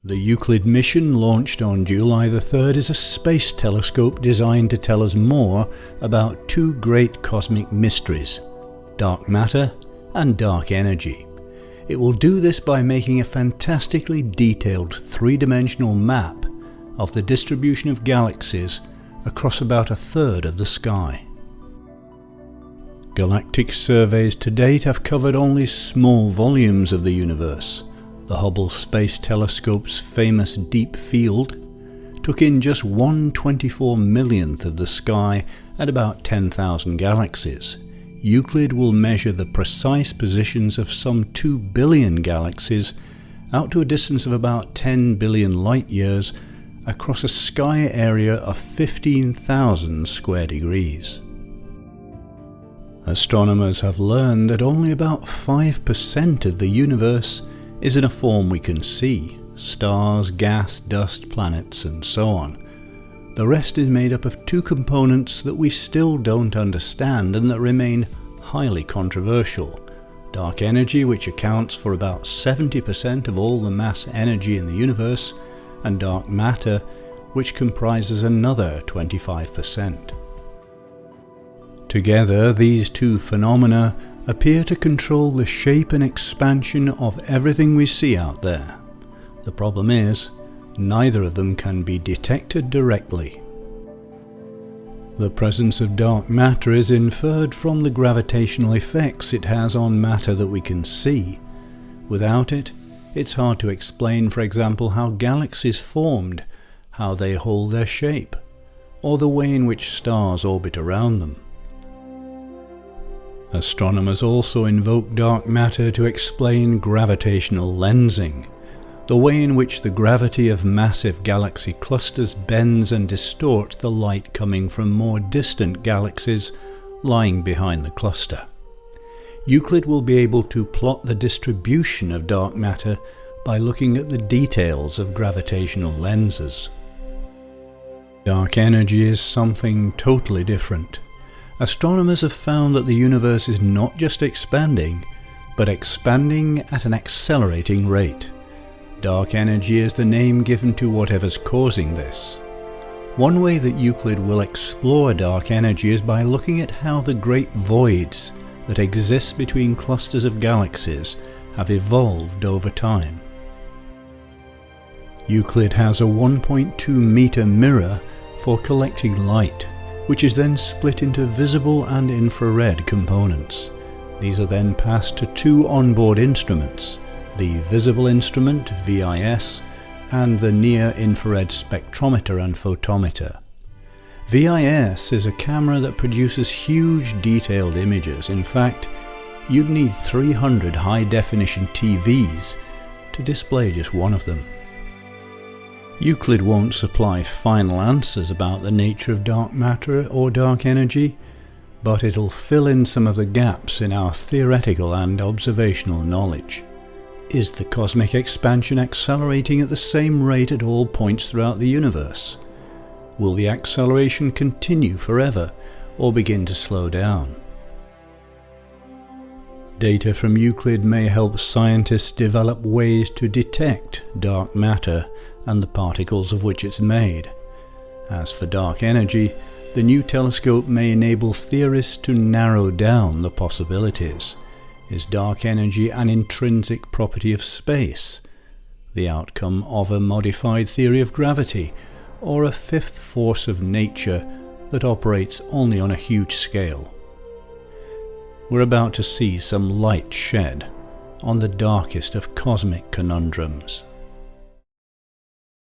The Euclid mission launched on July the 3rd is a space telescope designed to tell us more about two great cosmic mysteries, dark matter and dark energy. It will do this by making a fantastically detailed three-dimensional map of the distribution of galaxies across about a third of the sky. Galactic surveys to date have covered only small volumes of the universe. The Hubble Space Telescope's famous deep field took in just 1/24 millionth of the sky at about 10,000 galaxies. Euclid will measure the precise positions of some 2 billion galaxies out to a distance of about 10 billion light-years across a sky area of 15,000 square degrees. Astronomers have learned that only about 5% of the universe is in a form we can see: stars, gas, dust, planets, and so on. The rest is made up of two components that we still don't understand and that remain highly controversial: dark energy, which accounts for about 70% of all the mass energy in the universe, and dark matter, which comprises another 25%. Together, these two phenomena appear to control the shape and expansion of everything we see out there. The problem is, neither of them can be detected directly. The presence of dark matter is inferred from the gravitational effects it has on matter that we can see. Without it, it's hard to explain, for example, how galaxies formed, how they hold their shape, or the way in which stars orbit around them. Astronomers also invoke dark matter to explain gravitational lensing, the way in which the gravity of massive galaxy clusters bends and distorts the light coming from more distant galaxies lying behind the cluster. Euclid will be able to plot the distribution of dark matter by looking at the details of gravitational lenses. Dark energy is something totally different. Astronomers have found that the universe is not just expanding, but expanding at an accelerating rate. Dark energy is the name given to whatever's causing this. One way that Euclid will explore dark energy is by looking at how the great voids that exist between clusters of galaxies have evolved over time. Euclid has a 1.2 meter mirror for collecting light, which is then split into visible and infrared components. These are then passed to two onboard instruments, the visible instrument, VIS, and the near-infrared spectrometer and photometer. VIS is a camera that produces huge detailed images. In fact, you'd need 300 high-definition TVs to display just one of them. Euclid won't supply final answers about the nature of dark matter or dark energy, but it'll fill in some of the gaps in our theoretical and observational knowledge. Is the cosmic expansion accelerating at the same rate at all points throughout the universe? Will the acceleration continue forever or begin to slow down? Data from Euclid may help scientists develop ways to detect dark matter and the particles of which it's made. As for dark energy, the new telescope may enable theorists to narrow down the possibilities. Is dark energy an intrinsic property of space, the outcome of a modified theory of gravity, or a fifth force of nature that operates only on a huge scale? We're about to see some light shed on the darkest of cosmic conundrums.